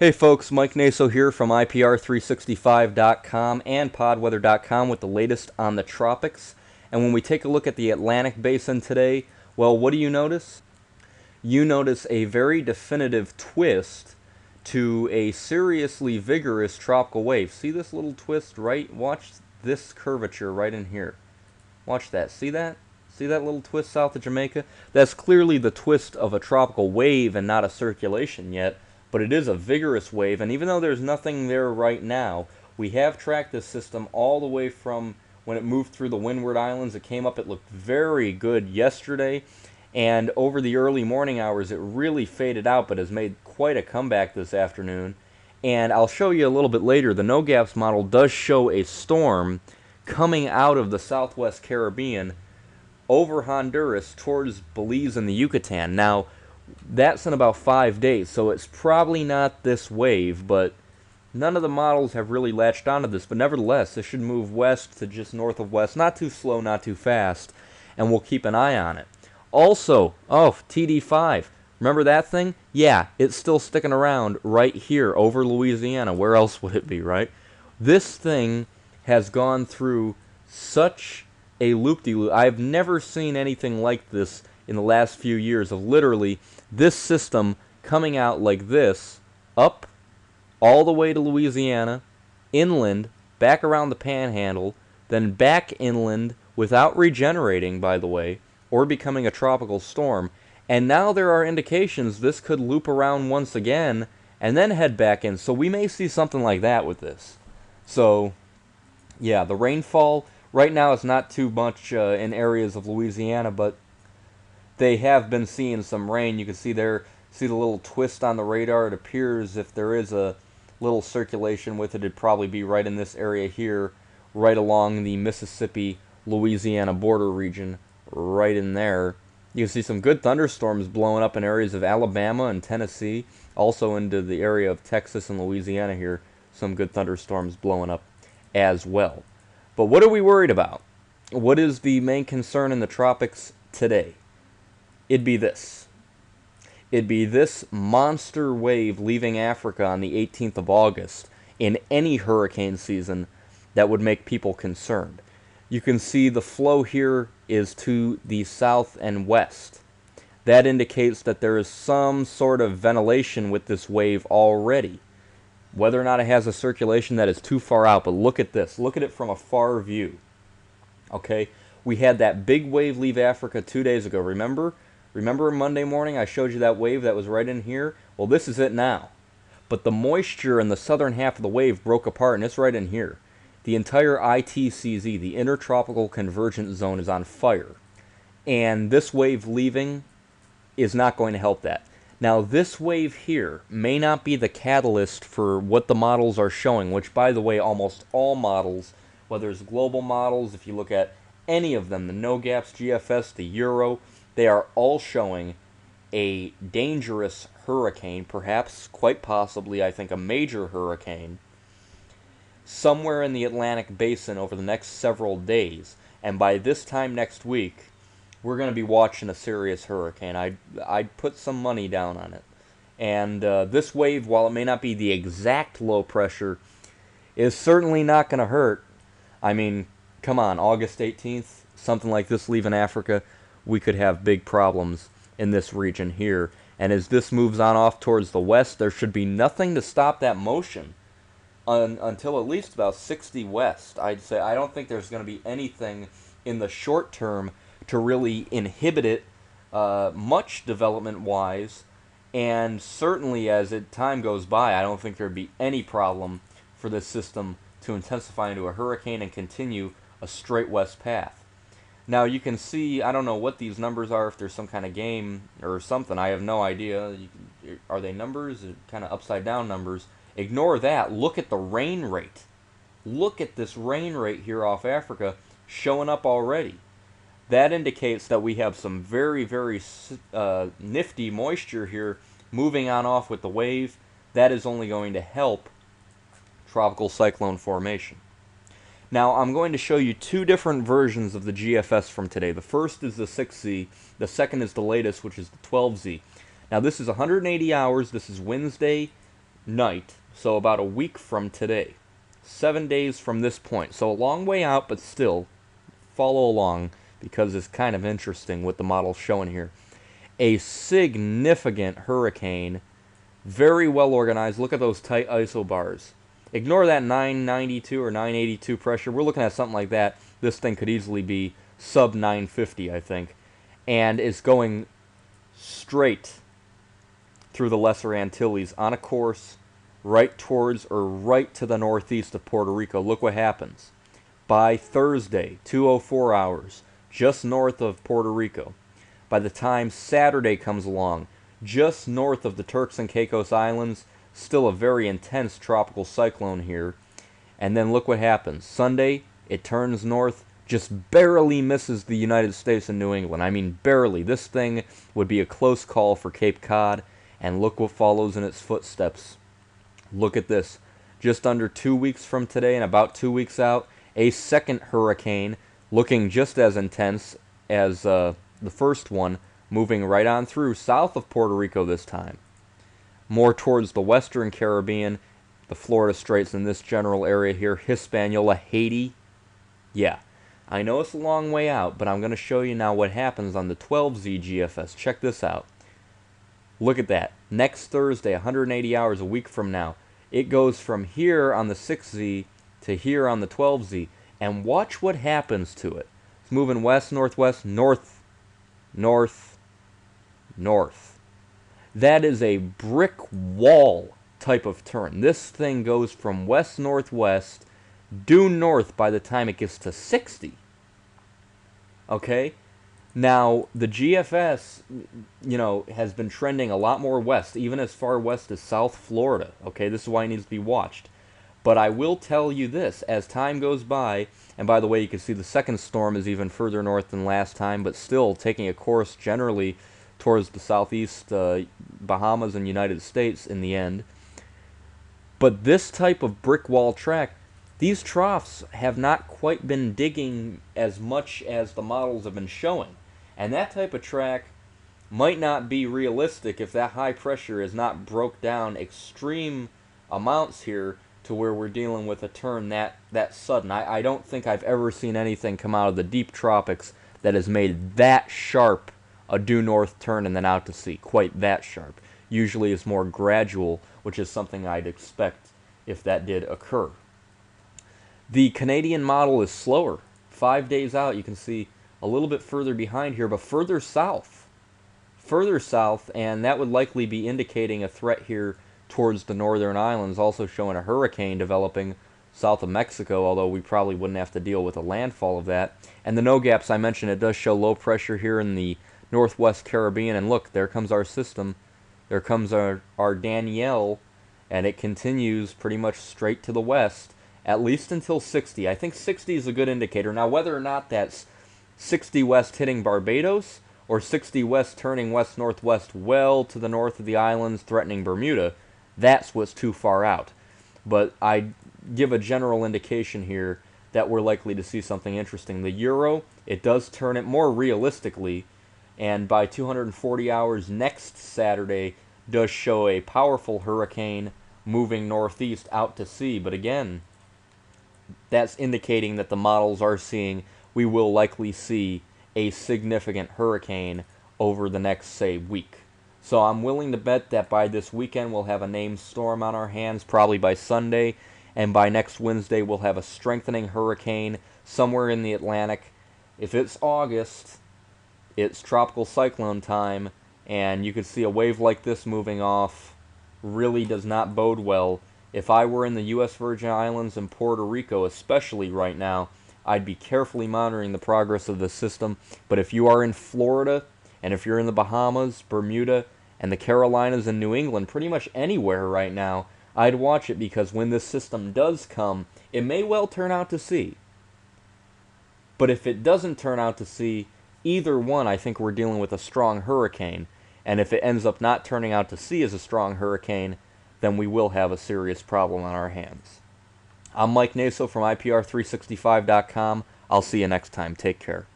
Hey folks, Mike Naso here from IPR365.com and podweather.com with the latest on the tropics. And when we take a look at the Atlantic Basin today, well, what do you notice? You notice a very definitive twist to a seriously vigorous tropical wave. See this little twist right? Watch this curvature right in here. Watch that. See that? See that little twist south of Jamaica? That's clearly the twist of a tropical wave and not a circulation yet, but it is a vigorous wave, and even though there's nothing there right now, we have tracked this system all the way from when it moved through the Windward Islands. It came up, it looked very good yesterday, and over the early morning hours it really faded out, but has made quite a comeback this afternoon. And I'll show you a little bit later, the no-gaps model does show a storm coming out of the southwest Caribbean over Honduras towards Belize and the Yucatan. Now, that's in about 5 days, so it's probably not this wave, but none of the models have really latched onto this. But nevertheless, this should move west to just north of west, not too slow, not too fast, and we'll keep an eye on it. Also, TD5, remember that thing? Yeah, it's still sticking around right here over Louisiana. Where else would it be, right? This thing has gone through such a loop-de-loop. I've never seen anything like this in the last few years, of literally this system coming out like this, up all the way to Louisiana, inland, back around the Panhandle, then back inland without regenerating, by the way, or becoming a tropical storm. And now there are indications this could loop around once again and then head back in. So we may see something like that with this. So, yeah, the rainfall right now is not too much in areas of Louisiana, but they have been seeing some rain. You can see there, see the little twist on the radar. It appears if there is a little circulation with it, it'd probably be right in this area here, right along the Mississippi-Louisiana border region, right in there. You can see some good thunderstorms blowing up in areas of Alabama and Tennessee, also into the area of Texas and Louisiana here. Some good thunderstorms blowing up as well. But what are we worried about? What is the main concern in the tropics today? It'd be this. It'd be this monster wave leaving Africa on the 18th of August in any hurricane season that would make people concerned. You can see the flow here is to the south and west. That indicates that there is some sort of ventilation with this wave already. Whether or not it has a circulation, that is too far out, but look at this. Look at it from a far view. Okay, we had that big wave leave Africa 2 days ago, remember? Remember Monday morning I showed you that wave that was right in here? Well, this is it now. But the moisture in the southern half of the wave broke apart, and it's right in here. The entire ITCZ, the Intertropical Convergence Zone, is on fire. And this wave leaving is not going to help that. Now, this wave here may not be the catalyst for what the models are showing, which, by the way, almost all models, whether it's global models, if you look at any of them, the no-gaps, GFS, the Euro, they are all showing a dangerous hurricane, perhaps, quite possibly, I think, a major hurricane, somewhere in the Atlantic Basin over the next several days. And by this time next week, we're going to be watching a serious hurricane. I'd put some money down on it. And this wave, while it may not be the exact low pressure, is certainly not going to hurt. I mean, come on, August 18th, something like this leaving Africa, we could have big problems in this region here. And as this moves on off towards the west, there should be nothing to stop that motion until at least about 60 west. I'd say I don't think there's going to be anything in the short term to really inhibit it much development-wise. And certainly as time goes by, I don't think there'd be any problem for this system to intensify into a hurricane and continue a straight west path. Now you can see, I don't know what these numbers are, if there's some kind of game or something, I have no idea. Are they numbers? Kind of upside down numbers. Ignore that. Look at the rain rate. Look at this rain rate here off Africa showing up already. That indicates that we have some very, very nifty moisture here moving on off with the wave. That is only going to help tropical cyclone formation. Now, I'm going to show you two different versions of the GFS from today. The first is the 6Z. The second is the latest, which is the 12Z. Now, this is 180 hours. This is Wednesday, night, so about a week from today. 7 days from this point. So a long way out, but still, follow along because it's kind of interesting what the model's showing here. A significant hurricane, very well organized. Look at those tight isobars. Ignore that 992 or 982 pressure. We're looking at something like that. This thing could easily be sub 950, I think. And it's going straight through the Lesser Antilles on a course right towards or right to the northeast of Puerto Rico. Look what happens. By Thursday, 2:04 hours, just north of Puerto Rico. By the time Saturday comes along, just north of the Turks and Caicos Islands, still a very intense tropical cyclone here. And then look what happens. Sunday, it turns north, just barely misses the United States and New England. I mean, barely. This thing would be a close call for Cape Cod, and look what follows in its footsteps. Look at this. Just under 2 weeks from today and about 2 weeks out, a second hurricane, looking just as intense as the first one, moving right on through south of Puerto Rico this time. More towards the western Caribbean, the Florida Straits in this general area here, Hispaniola, Haiti. Yeah, I know it's a long way out, but I'm going to show you now what happens on the 12Z GFS. Check this out. Look at that. Next Thursday, 180 hours, a week from now, it goes from here on the 6Z to here on the 12Z. And watch what happens to it. It's moving west, northwest, north, north, north. That is a brick wall type of turn. This thing goes from west-northwest due north by the time it gets to 60. Okay? Now, the GFS, has been trending a lot more west, even as far west as South Florida. Okay, this is why it needs to be watched. But I will tell you this, as time goes by, and by the way, you can see the second storm is even further north than last time, but still taking a course generally towards the southeast Bahamas and United States in the end. But this type of brick wall track, these troughs have not quite been digging as much as the models have been showing. And that type of track might not be realistic if that high pressure is not broke down extreme amounts here to where we're dealing with a turn that sudden. I don't think I've ever seen anything come out of the deep tropics that has made that sharp a due north turn and then out to sea. Quite that sharp. Usually it's more gradual, which is something I'd expect if that did occur. The Canadian model is slower. 5 days out, you can see a little bit further behind here, but further south. Further south, and that would likely be indicating a threat here towards the northern islands, also showing a hurricane developing south of Mexico, although we probably wouldn't have to deal with a landfall of that. And the no gaps I mentioned, it does show low pressure here in the northwest Caribbean, and look, there comes our system. There comes our Danielle, and it continues pretty much straight to the west, at least until 60. I think 60 is a good indicator. Now, whether or not that's 60 west hitting Barbados, or 60 west turning west-northwest well to the north of the islands, threatening Bermuda, that's what's too far out. But I give a general indication here that we're likely to see something interesting. The Euro, it does turn it more realistically, and by 240 hours next Saturday does show a powerful hurricane moving northeast out to sea. But again, that's indicating that the models are seeing we will likely see a significant hurricane over the next, say, week. So I'm willing to bet that by this weekend we'll have a named storm on our hands, probably by Sunday, and by next Wednesday we'll have a strengthening hurricane somewhere in the Atlantic. If it's August, it's tropical cyclone time, and you could see a wave like this moving off really does not bode well. If I were in the U.S. Virgin Islands and Puerto Rico, especially right now, I'd be carefully monitoring the progress of the system. But if you are in Florida, and if you're in the Bahamas, Bermuda, and the Carolinas and New England, pretty much anywhere right now, I'd watch it, because when this system does come, it may well turn out to sea. But if it doesn't turn out to sea, either one, I think we're dealing with a strong hurricane. And if it ends up not turning out to sea as a strong hurricane, then we will have a serious problem on our hands. I'm Mike Naso from IPR365.com. I'll see you next time. Take care.